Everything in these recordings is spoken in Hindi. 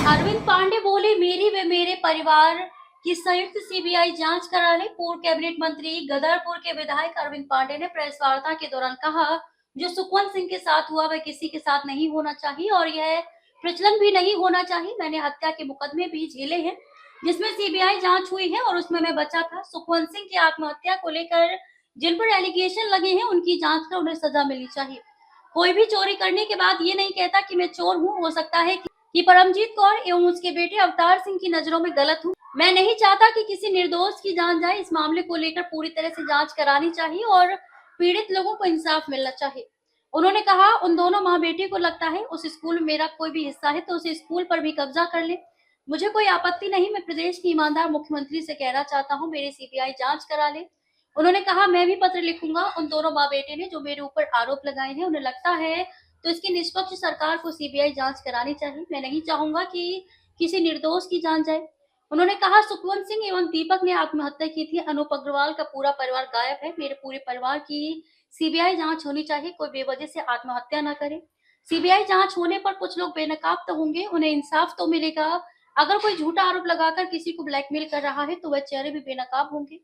अरविंद पांडे बोले, मेरी व मेरे परिवार की संयुक्त सीबीआई जांच करा ले। पूर्व कैबिनेट मंत्री गदरपुर के विधायक अरविंद पांडे ने प्रेस वार्ता के दौरान कहा, जो सुखवंत सिंह के साथ हुआ वह किसी के साथ नहीं होना चाहिए और यह प्रचलन भी नहीं होना चाहिए। मैंने हत्या के मुकदमे भी झेले हैं जिसमें सीबीआई जांच हुई है और उसमें मैं बचा था। सुखवंत सिंह की आत्महत्या को लेकर जिन पर एलिगेशन लगे हैं उनकी जांच कर उन्हें सजा मिलनी चाहिए। कोई भी चोरी करने के बाद ये नहीं कहता कि मैं चोर हूँ। हो सकता है कि परमजीत कौर एवं उसके बेटे अवतार सिंह की नजरों में गलत हूँ। मैं नहीं चाहता कि किसी निर्दोष की जान जाए। इस मामले को लेकर पूरी तरह से जांच करानी चाहिए और पीड़ित लोगों को इंसाफ मिलना चाहिए। उन्होंने कहा, उन दोनों माँ बेटी को लगता है उस स्कूल में मेरा कोई भी हिस्सा है तो उस स्कूल पर भी कब्जा कर ले। मुझे कोई आपत्ति नहीं। मैं प्रदेश की ईमानदार मुख्यमंत्री से कहना चाहता हूँ, मेरी सीबीआई जांच करा ले। उन्होंने कहा, मैं भी पत्र लिखूंगा। उन दोनों माँ बेटे ने जो मेरे ऊपर आरोप लगाए हैं उन्हें लगता है तो इसकी निष्पक्ष सरकार को सीबीआई जांच करानी चाहिए। मैं नहीं चाहूंगा कि किसी निर्दोष की जान जाए। उन्होंने कहा, सुखवंत सिंह एवं दीपक ने आत्महत्या की थी। अनूप अग्रवाल का पूरा परिवार गायब है। मेरे पूरे परिवार की सीबीआई जांच होनी चाहिए। कोई बेवजह से आत्महत्या ना करे। सीबीआई जांच होने पर कुछ लोग बेनकाब तो होंगे, उन्हें इंसाफ तो मिलेगा। अगर कोई झूठा आरोप लगाकर किसी को ब्लैकमेल कर रहा है तो वह चेहरे भी बेनकाब होंगे।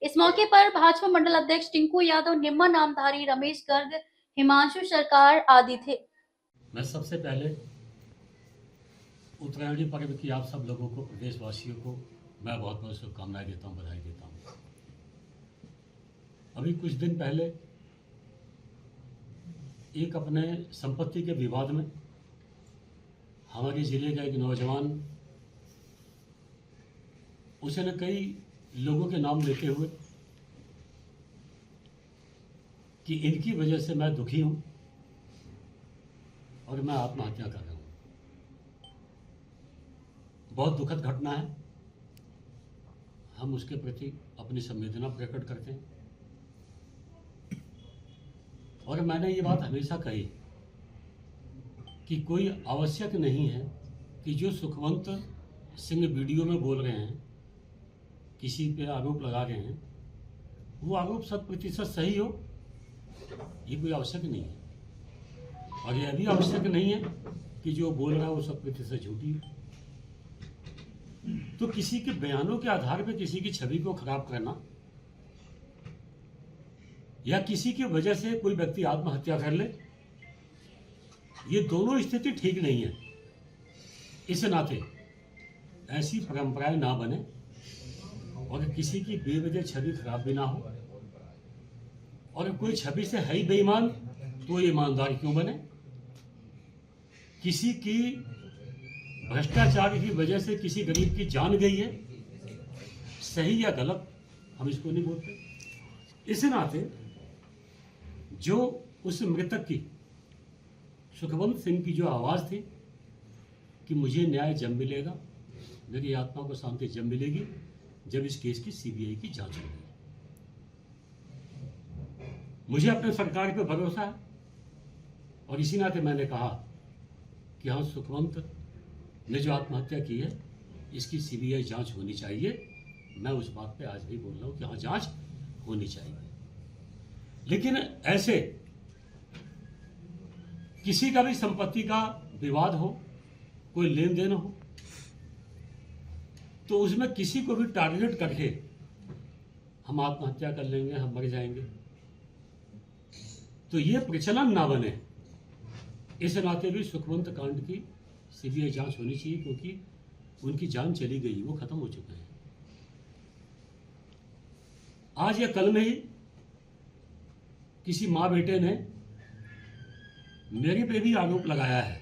इस मौके पर भाजपा मंडल अध्यक्ष टिंकू यादव, निम्मा नामधारी, रमेश गर्ग, हिमांशु सरकार आदि थे। मैं सबसे पहले उत्तरायणी पर्व की आप सब लोगों को, प्रदेशवासियों को मैं बहुत बहुत शुभकामनाएं देता हूं, बधाई देता हूं। अभी कुछ दिन पहले एक अपने संपत्ति के विवाद में हमारे जिले का एक नौजवान, उसने कई लोगों के नाम लेते हुए कि इनकी वजह से मैं दुखी हूं और मैं आत्महत्या कर रहा हूं। बहुत दुखद घटना है। हम उसके प्रति अपनी संवेदना प्रकट करते हैं और मैंने ये बात हमेशा कही कि कोई आवश्यक नहीं है कि जो सुखवंत सिंह वीडियो में बोल रहे हैं, किसी पे आरोप लगा रहे हैं, वो आरोप 100% सही हो, ये कोई आवश्यक नहीं है। और यह भी आवश्यक नहीं है कि जो बोल रहा है वो 100% झूठी है। तो किसी के बयानों के आधार पर किसी की छवि को खराब करना या किसी की वजह से कोई व्यक्ति आत्महत्या कर ले, ये दोनों स्थिति ठीक नहीं है। इस नाते ऐसी परंपराएं ना बने और किसी की बेवजह छवि खराब भी ना हो। और कोई छवि से है ही बेईमान तो ईमानदार क्यों बने? किसी की भ्रष्टाचार की वजह से किसी गरीब की जान गई है, सही या गलत हम इसको नहीं बोलते। इस नाते जो उस मृतक की, सुखवंत सिंह की जो आवाज थी कि मुझे न्याय जब मिलेगा, मेरी आत्मा को शांति जब मिलेगी जब इस केस की सीबीआई की जांच होगी। मुझे अपने सरकार पे भरोसा है और इसी नाते मैंने कहा कि हाँ, सुखवंत ने जो आत्महत्या की है इसकी सीबीआई जांच होनी चाहिए। मैं उस बात पे आज भी बोल रहा हूं कि हाँ, जांच होनी चाहिए। लेकिन ऐसे किसी का भी संपत्ति का विवाद हो, कोई लेन देन हो, तो उसमें किसी को भी टारगेट करके हम आत्महत्या कर लेंगे, हम मर जाएंगे, तो ये प्रचलन ना बने। इस नाते भी सुखवंत कांड की सीबीआई जांच होनी चाहिए, क्योंकि उनकी जान चली गई, वो खत्म हो चुके हैं। आज या कल में ही किसी मां बेटे ने मेरे पे भी आरोप लगाया है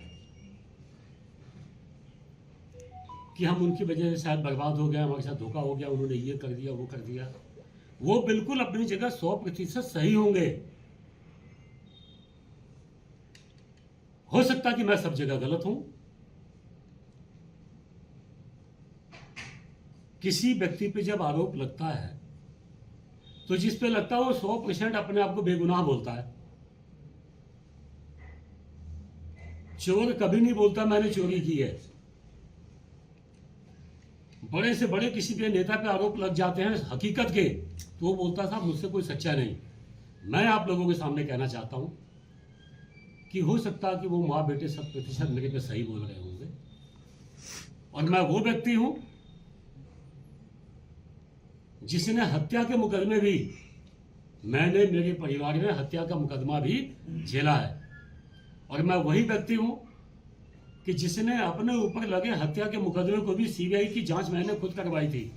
कि हम उनकी वजह से शायद बर्बाद हो गया, हमारे साथ धोखा हो गया, उन्होंने ये कर दिया, वो कर दिया। वो बिल्कुल अपनी जगह 100% सही होंगे। हो सकता कि मैं सब जगह गलत हूं। किसी व्यक्ति पे जब आरोप लगता है तो जिस पे लगता है वो 100% अपने आप को बेगुनाह बोलता है। चोर कभी नहीं बोलता मैंने चोरी की है। बड़े से बड़े किसी के नेता पे आरोप लग जाते हैं हकीकत के, तो वो बोलता था मुझसे कोई सच्चा नहीं। मैं आप लोगों के सामने कहना चाहता हूं कि हो सकता है कि वो माँ बेटे 100% मेरे पे सही बोल रहे होंगे, और मैं वो व्यक्ति हूं जिसने हत्या के मुकदमे भी, मैंने मेरे परिवार में हत्या का मुकदमा भी झेला है। और मैं वही व्यक्ति हूं कि जिसने अपने ऊपर लगे हत्या के मुकदमे को भी सीबीआई की जांच मैंने खुद करवाई थी।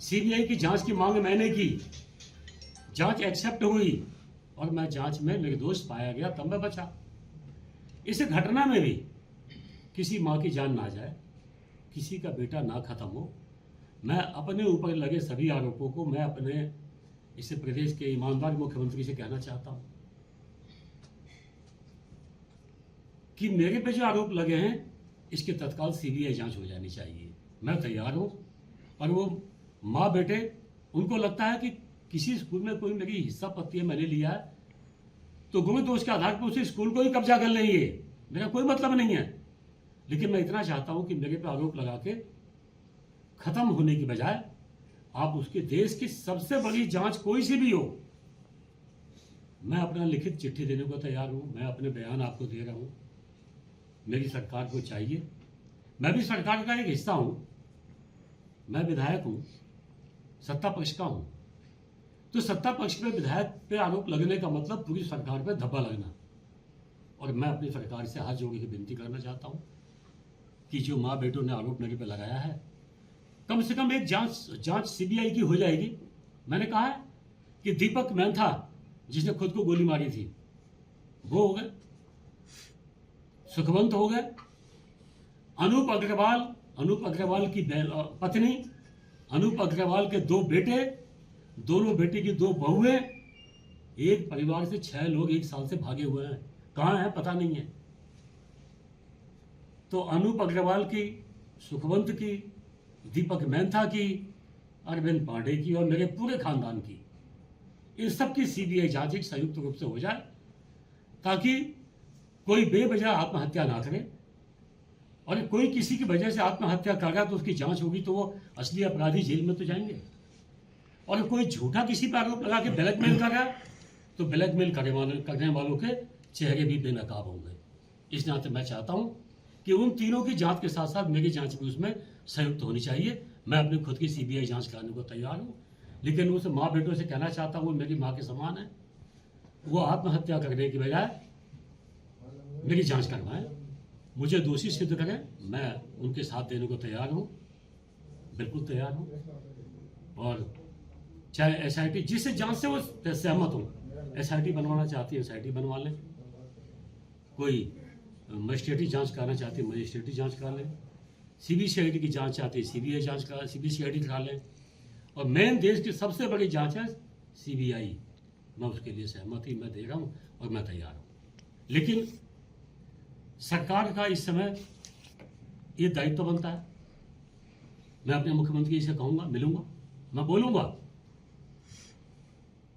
सीबीआई की जांच की मांग मैंने की, जांच एक्सेप्ट हुई और मैं जांच में निर्दोष पाया गया, तब मैं बचा। इस घटना में भी किसी मां की जान ना जाए, किसी का बेटा ना खत्म हो, मैं अपने ऊपर लगे सभी आरोपों को मैं अपने इस प्रदेश के ईमानदार मुख्यमंत्री से कहना चाहता हूं कि मेरे पे जो आरोप लगे हैं इसके तत्काल सीबीआई जांच हो जानी चाहिए। मैं तैयार हूं। और वो माँ बेटे, उनको लगता है कि किसी स्कूल में कोई मेरी हिस्सा पत्ती मैंने लिया है तो गुण दोष के आधार पर उसी स्कूल को ही कब्जा कर लेंगे, मेरा कोई मतलब नहीं है। लेकिन मैं इतना चाहता हूं कि मेरे पे आरोप लगा के खत्म होने की बजाय आप उसके देश की सबसे बड़ी जांच कोई सी भी हो, मैं अपना लिखित चिट्ठी देने को तैयार हूं। मैं अपने बयान आपको दे रहा हूं। मेरी सरकार को चाहिए, मैं भी सरकार का एक हिस्सा हूं, मैं विधायक हूं, सत्ता पक्ष का हूं। तो सत्ता पक्ष पे विधायक पे आरोप लगने का मतलब पूरी सरकार पे धब्बा लगना। और मैं अपनी सरकार से हाथ जोड़ के विनती करना चाहता हूं कि जो माँ बेटों ने आरोप मेरे पे लगाया है, कम से कम एक जांच सीबीआई की हो जाएगी। मैंने कहा है कि दीपक मेहता जिसने खुद को गोली मारी थी वो हो गए, सुखवंत हो गए, अनूप अग्रवाल की पत्नी, अनूप अग्रवाल के 2 बेटे, दोनों बेटे की 2 बहुएं, एक परिवार से 6 लोग 1 साल से भागे हुए हैं, कहां हैं पता नहीं है। तो अनूप अग्रवाल की, सुखवंत की, दीपक मेहता की, अरविंद पांडे की और मेरे पूरे खानदान की, इन सब की सीबीआई जांच एक संयुक्त रूप से हो जाए ताकि कोई बेवजह आत्महत्या ना करे। और कोई किसी की वजह से आत्महत्या कर रहा तो उसकी जांच होगी तो वो असली अपराधी जेल में तो जाएंगे। और कोई झूठा किसी पर आरोप लगा के ब्लैकमेल कर रहा तो ब्लैकमेल करने वालों के चेहरे भी बेनकाब होंगे। इस नाते मैं चाहता हूं कि उन तीनों की जांच के साथ साथ मेरी जांच भी उसमें संयुक्त होनी चाहिए। मैं अपनी खुद की सीबीआई जांच कराने को तैयार हूं, लेकिन उस माँ बेटों से कहना चाहता हूं वो मेरी माँ के समान है, वो आत्महत्या करने की बजाय मेरी जांच करवाएं, मुझे दोषी सिद्ध करें। मैं उनके साथ देने को तैयार हूं, बिल्कुल तैयार हूं। और चाहे एसआईटी, जिस जांच से वो सहमत हो, एसआईटी बनवाना चाहती है एसआईटी बनवा लें, कोई मजिस्ट्रेटी जांच कराना चाहती है मजिस्ट्रेटी जांच करा लें, सीबीसीआईडी की जांच चाहती है सीबीसीआईडी करा लें। और मेन देश की सबसे बड़ी जांच है सीबीआई, मैं उसके लिए सहमति मैं दे रहा हूं और मैं तैयार हूं। लेकिन सरकार का इस समय ये दायित्व बनता है, मैं अपने मुख्यमंत्री से कहूंगा, मिलूंगा, मैं बोलूंगा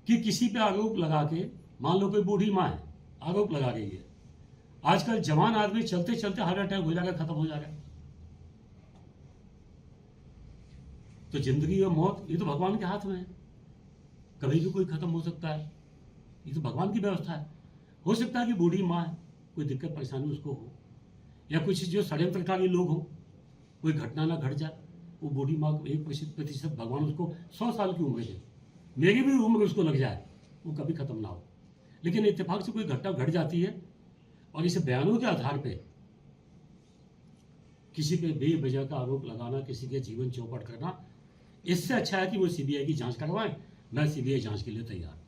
कि किसी पे आरोप लगा के, मान लो कोई बूढ़ी माँ है आरोप लगा रही है, आजकल जवान आदमी चलते चलते हार्ट अटैक हो जाएगा, खत्म हो जाएगा। तो जिंदगी और मौत ये तो भगवान के हाथ में है, कभी भी कोई खत्म हो सकता है, ये तो भगवान की व्यवस्था है। हो सकता है कि बूढ़ी माँ है, कोई दिक्कत परेशानी उसको हो, या कुछ जो षड्यंत्रकारी लोग हो, कोई घटना ना घट जाए, वो बूढ़ी माँ को 1% भगवान उसको 100 साल की उम्र दे, मेरी भी उम्र उसको लग जाए, वो कभी खत्म ना हो। लेकिन इत्तेफाक से कोई घटना घट जाती है और इस बयानों के आधार पे किसी पे बेवजह का आरोप लगाना, किसी के जीवन चौपट करना, इससे अच्छा है कि वो सीबीआई की जांच करवाएं। मैं सीबीआई जांच के लिए तैयार हूं।